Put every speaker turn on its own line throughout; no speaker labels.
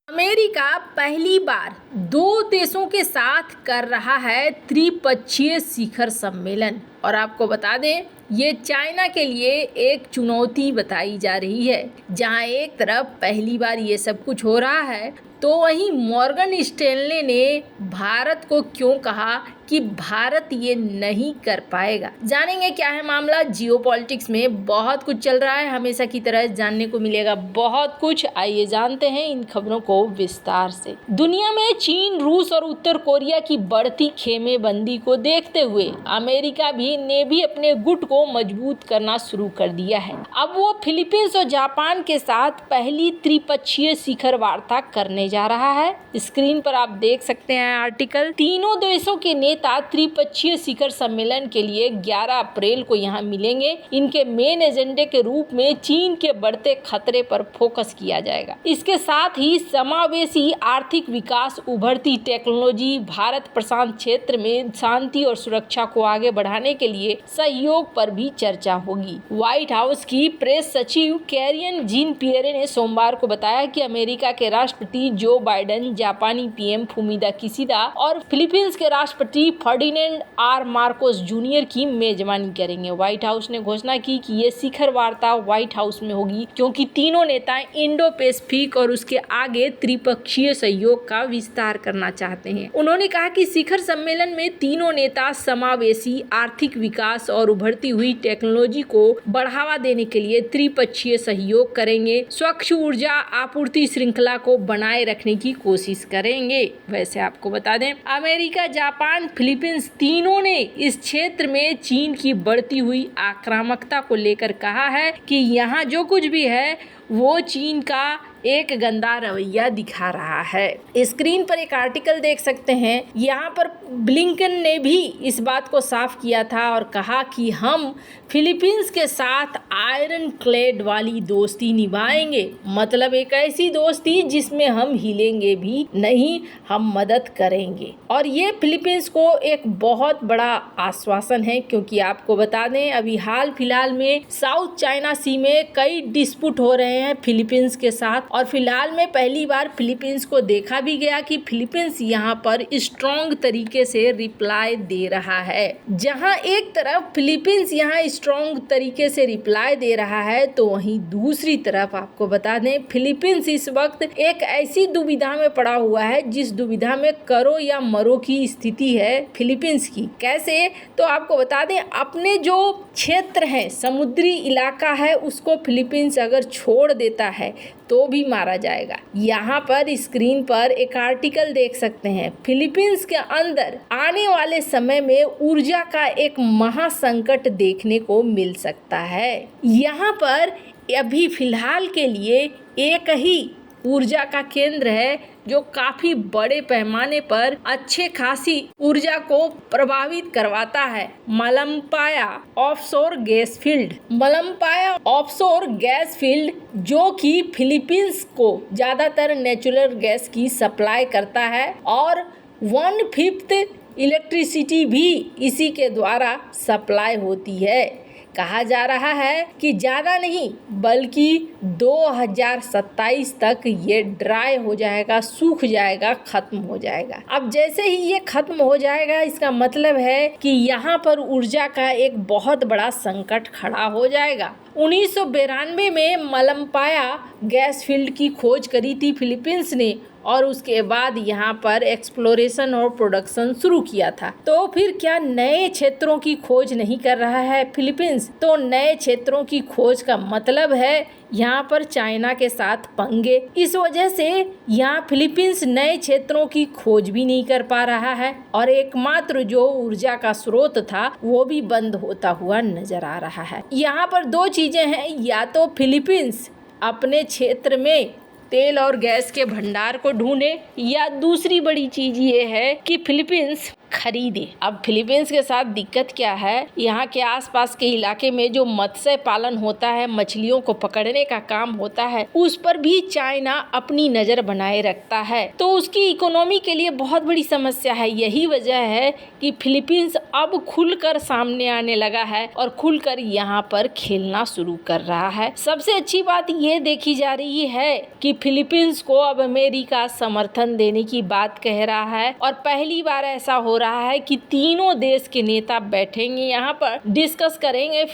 America पहली बार दो देशों के साथ कर रहा है त्रिपक्षीय शिखर सम्मेलन। और आपको बता दें, ये चाइना के लिए एक चुनौती बताई जा रही है। जहां एक तरफ पहली बार ये सब कुछ हो रहा है, तो वहीं मॉर्गन स्टैनले ने भारत को क्यों कहा कि भारत ये नहीं कर पाएगा। जानेंगे क्या है मामला। जियोपॉलिटिक्स में बहुत कुछ चल रहा है, हमेशा की तरह जानने को मिलेगा बहुत कुछ। आइए जानते हैं इन खबरों को विस्तार से। दुनिया में चीन, रूस और उत्तर कोरिया की बढ़ती खेमेबंदी को देखते हुए अमेरिका ने भी अपने गुट को मजबूत करना शुरू कर दिया है। अब वो फिलीपींस और जापान के साथ पहली त्रिपक्षीय शिखर वार्ता करने जा रहा है। स्क्रीन पर आप देख सकते हैं आर्टिकल। तीनों देशों के नेता त्रिपक्षीय शिखर सम्मेलन के लिए 11 अप्रैल को यहाँ मिलेंगे। इनके मेन एजेंडे के रूप में चीन के बढ़ते खतरे पर फोकस किया जाएगा। इसके साथ ही समावेशी आर्थिक विकास, उभरती टेक्नोलॉजी, भारत प्रशांत क्षेत्र में शांति और सुरक्षा को आगे बढ़ाने के लिए सहयोग पर भी चर्चा होगी। व्हाइट हाउस की प्रेस सचिव कैरियन जीन पियरे ने सोमवार को बताया कि अमेरिका के राष्ट्रपति जो बाइडेन, जापानी पीएम फुमिदा किशिदा और फिलीपींस के राष्ट्रपति फर्डिनेंड आर मार्कोस जूनियर की मेजबानी करेंगे। व्हाइट हाउस ने घोषणा की कि ये शिखर वार्ता व्हाइट हाउस में होगी, क्योंकि तीनों नेता इंडो पैसिफिक और उसके आगे त्रिपक्षीय सहयोग का विस्तार करना चाहते हैं। उन्होंने कहा कि शिखर सम्मेलन में तीनों नेता समावेशी आर्थिक विकास और उभरती हुई टेक्नोलॉजी को बढ़ावा देने के लिए त्रिपक्षीय सहयोग करेंगे, स्वच्छ ऊर्जा आपूर्ति श्रृंखला को बनाए रखने की कोशिश करेंगे। वैसे आपको बता दें, अमेरिका, जापान, फिलीपींस तीनों ने इस क्षेत्र में चीन की बढ़ती हुई आक्रामकता को लेकर कहा है कि यहाँ जो कुछ भी है वो चीन का एक गंदा रवैया दिखा रहा है। स्क्रीन पर एक आर्टिकल देख सकते हैं। यहाँ पर ब्लिंकन ने भी इस बात को साफ किया था और कहा कि हम फिलीपींस के साथ आयरन क्लेड वाली दोस्ती निभाएंगे, मतलब एक ऐसी दोस्ती जिसमें हम हिलेंगे भी नहीं, हम मदद करेंगे। और ये फिलीपींस को एक बहुत बड़ा आश्वासन है, क्योंकि आपको बता दें अभी हाल फिलहाल में साउथ चाइना सी में कई डिस्प्यूट हो रहे हैं फिलीपींस के साथ। और फिलहाल में पहली बार फिलीपींस को देखा भी गया कि फिलीपींस यहाँ पर स्ट्रॉन्ग तरीके से रिप्लाई दे रहा है। जहाँ एक तरफ फिलीपींस यहाँ स्ट्रॉन्ग तरीके से रिप्लाई दे रहा है, तो वहीं दूसरी तरफ आपको बता दें फिलीपींस इस वक्त एक ऐसी दुविधा में पड़ा हुआ है जिस दुविधा में करो या मरो की स्थिति है फिलीपींस की। कैसे, तो आपको बता दें अपने जो क्षेत्र है, समुद्री इलाका है, उसको फिलीपींस अगर छोड़ देता है तो भी मारा जाएगा। यहाँ पर स्क्रीन पर एक आर्टिकल देख सकते हैं। फिलीपींस के अंदर आने वाले समय में ऊर्जा का एक महासंकट देखने को मिल सकता है। यहाँ पर अभी फिलहाल के लिए एक ही ऊर्जा का केंद्र है जो काफी बड़े पैमाने पर अच्छे खासी ऊर्जा को प्रभावित करवाता है, Malampaya offshore gas field. Malampaya offshore gas field जो कि फिलीपींस को ज्यादातर नेचुरल गैस की सप्लाई करता है और 1/5 इलेक्ट्रिसिटी भी इसी के द्वारा सप्लाई होती है। कहा जा रहा है कि ज़्यादा नहीं बल्कि 2027 तक ये ड्राई हो जाएगा, सूख जाएगा, खत्म हो जाएगा। अब जैसे ही ये खत्म हो जाएगा, इसका मतलब है कि यहाँ पर ऊर्जा का एक बहुत बड़ा संकट खड़ा हो जाएगा। 1992 में मलम्पाया गैस फील्ड की खोज करी थी फिलीपींस ने और उसके बाद यहाँ पर एक्सप्लोरेशन और प्रोडक्शन शुरू किया था। तो फिर क्या नए क्षेत्रों की खोज नहीं कर रहा है फिलीपींस? तो नए क्षेत्रों की खोज का मतलब है यहाँ पर चाइना के साथ पंगे। इस वजह से यहाँ फिलीपींस नए क्षेत्रों की खोज भी नहीं कर पा रहा है और एकमात्र जो ऊर्जा का स्रोत था वो भी बंद होता हुआ नजर आ रहा है। यहाँ पर दो चीजें हैं, या तो फिलीपींस अपने क्षेत्र में तेल और गैस के भंडार को ढूंढे, या दूसरी बड़ी चीज ये है कि फिलीपींस खरीदे। अब फिलीपींस के साथ दिक्कत क्या है, यहाँ के आसपास के इलाके में जो मत्स्य पालन होता है, मछलियों को पकड़ने का काम होता है, उस पर भी चाइना अपनी नजर बनाए रखता है, तो उसकी इकोनॉमी के लिए बहुत बड़ी समस्या है। यही वजह है कि फिलीपींस अब खुलकर सामने आने लगा है और खुलकर यहाँ पर खेलना शुरू कर रहा है। सबसे अच्छी बात ये देखी जा रही है कि फिलीपींस को अब अमेरिका समर्थन देने की बात कह रहा है और पहली बार ऐसा हो रहा है कि तीनों देश के नेता बैठेंगे, यहाँ पर डिस्कस करेंगे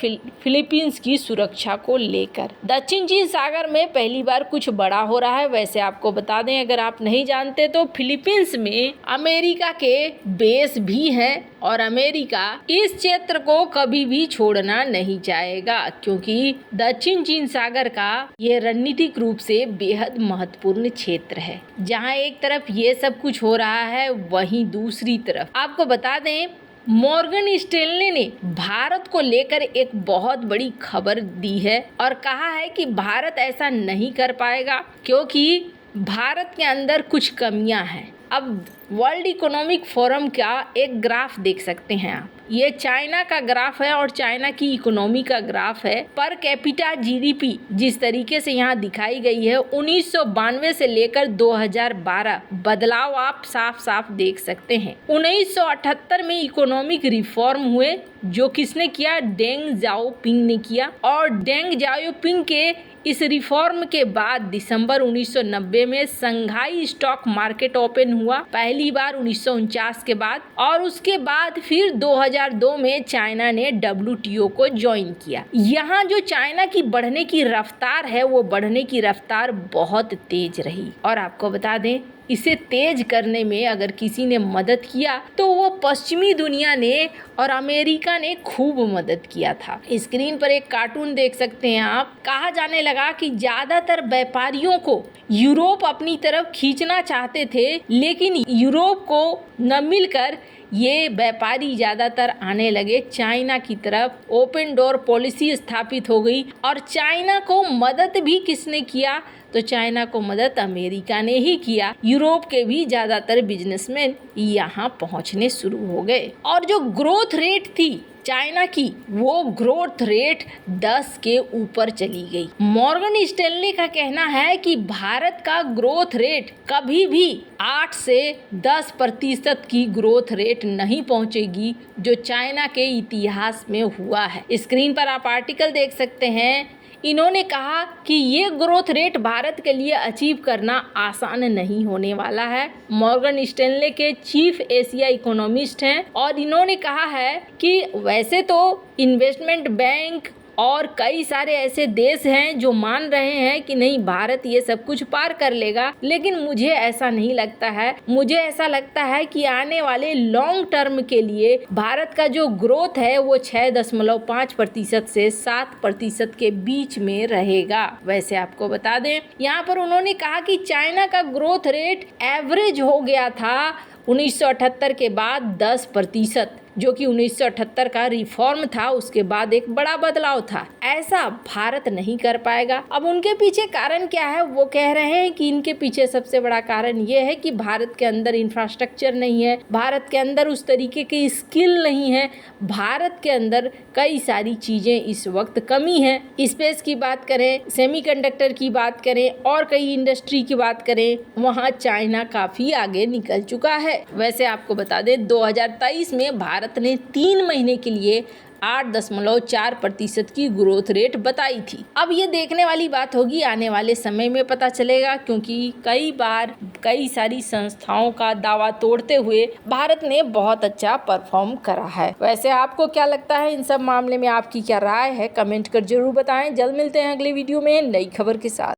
फिलीपींस की सुरक्षा को लेकर। दक्षिण चीन सागर में पहली बार कुछ बड़ा हो रहा है। वैसे आपको बता दें, अगर आप नहीं जानते तो फिलीपींस में अमेरिका के बेस भी है और अमेरिका इस क्षेत्र को कभी भी छोड़ना नहीं चाहेगा, क्योंकि दक्षिण चीन सागर का ये रणनीतिक रूप से बेहद महत्वपूर्ण क्षेत्र है। जहां एक तरफ ये सब कुछ हो रहा है, वहीं दूसरी तरफ आपको बता दें, मॉर्गन स्टैनली ने भारत को लेकर एक बहुत बड़ी खबर दी है और कहा है कि भारत ऐसा नहीं कर पाएगा क्योंकि भारत के अंदर कुछ कमियां हैं। अब वर्ल्ड इकोनॉमिक फोरम का एक ग्राफ देख सकते हैं आप, ये चाइना का ग्राफ है और चाइना की इकोनॉमी का ग्राफ है। पर कैपिटा जीडीपी जिस तरीके से यहाँ दिखाई गई है, 1992 से लेकर 2012 बदलाव आप साफ साफ देख सकते हैं। 1978 में इकोनॉमिक रिफॉर्म हुए, जो किसने किया? डेंग जाओपिंग ने किया। और डेंग जाओपिंग के इस रिफॉर्म के बाद दिसंबर 1990 में संघाई स्टॉक मार्केट ओपन हुआ, पहली बार 1949 के बाद। और उसके बाद फिर 2002 में चाइना ने WTO को ज्वाइन किया। यहाँ जो चाइना की बढ़ने की रफ्तार है, वो बढ़ने की रफ्तार बहुत तेज रही। और आपको बता दें, इसे तेज करने में अगर किसी ने मदद किया तो वो पश्चिमी दुनिया ने और अमेरिका ने खूब मदद किया था। स्क्रीन पर एक कार्टून देख सकते हैं आप। कहा जाने लगा कि ज्यादातर व्यापारियों को यूरोप अपनी तरफ खींचना चाहते थे, लेकिन यूरोप को न मिलकर ये व्यापारी ज्यादातर आने लगे चाइना की तरफ। ओपन डोर पॉलिसी स्थापित हो गई और चाइना को मदद भी किसने किया? तो चाइना को मदद अमेरिका ने ही किया। यूरोप के भी ज्यादातर बिजनेसमैन यहाँ पहुँचने शुरू हो गए और जो ग्रोथ रेट थी चाइना की, वो ग्रोथ रेट 10 के ऊपर चली गई। मॉर्गन स्टैनली का कहना है कि भारत का ग्रोथ रेट कभी भी 8 से 10% की ग्रोथ रेट नहीं पहुंचेगी, जो चाइना के इतिहास में हुआ है। स्क्रीन पर आप आर्टिकल देख सकते हैं। इन्होंने कहा कि ये ग्रोथ रेट भारत के लिए अचीव करना आसान नहीं होने वाला है। मॉर्गन स्टैनले के चीफ एशिया इकोनॉमिस्ट हैं और इन्होंने कहा है कि वैसे तो इन्वेस्टमेंट बैंक और कई सारे ऐसे देश हैं जो मान रहे हैं कि नहीं, भारत ये सब कुछ पार कर लेगा, लेकिन मुझे ऐसा नहीं लगता है। मुझे ऐसा लगता है कि आने वाले लॉन्ग टर्म के लिए भारत का जो ग्रोथ है वो 6.5% से 7% के बीच में रहेगा। वैसे आपको बता दें, यहाँ पर उन्होंने कहा कि चाइना का ग्रोथ रेट एवरेज हो गया था 1978 के बाद 10%, जो कि 1978 का रिफॉर्म था, उसके बाद एक बड़ा बदलाव था। ऐसा भारत नहीं कर पाएगा। अब उनके पीछे कारण क्या है? वो कह रहे हैं कि इनके पीछे सबसे बड़ा कारण ये है कि भारत के अंदर इंफ्रास्ट्रक्चर नहीं है, भारत के अंदर उस तरीके की स्किल नहीं है, भारत के अंदर कई सारी चीज़ें इस वक्त कमी है। स्पेस की बात करें, सेमीकंडक्टर की बात करें और कई इंडस्ट्री की बात करें, वहाँ चाइना काफ़ी आगे निकल चुका है। वैसे आपको बता दें, 2023 में भारत ने 3 महीने के लिए 8.4% की ग्रोथ रेट बताई थी। अब ये देखने वाली बात होगी, आने वाले समय में पता चलेगा, क्योंकि कई बार कई सारी संस्थाओं का दावा तोड़ते हुए भारत ने बहुत अच्छा परफॉर्म करा है। वैसे आपको क्या लगता है इन सब मामले में? आपकी क्या राय है? कमेंट कर जरूर बताएं। जल्द मिलते हैं अगले वीडियो में नई खबर के साथ।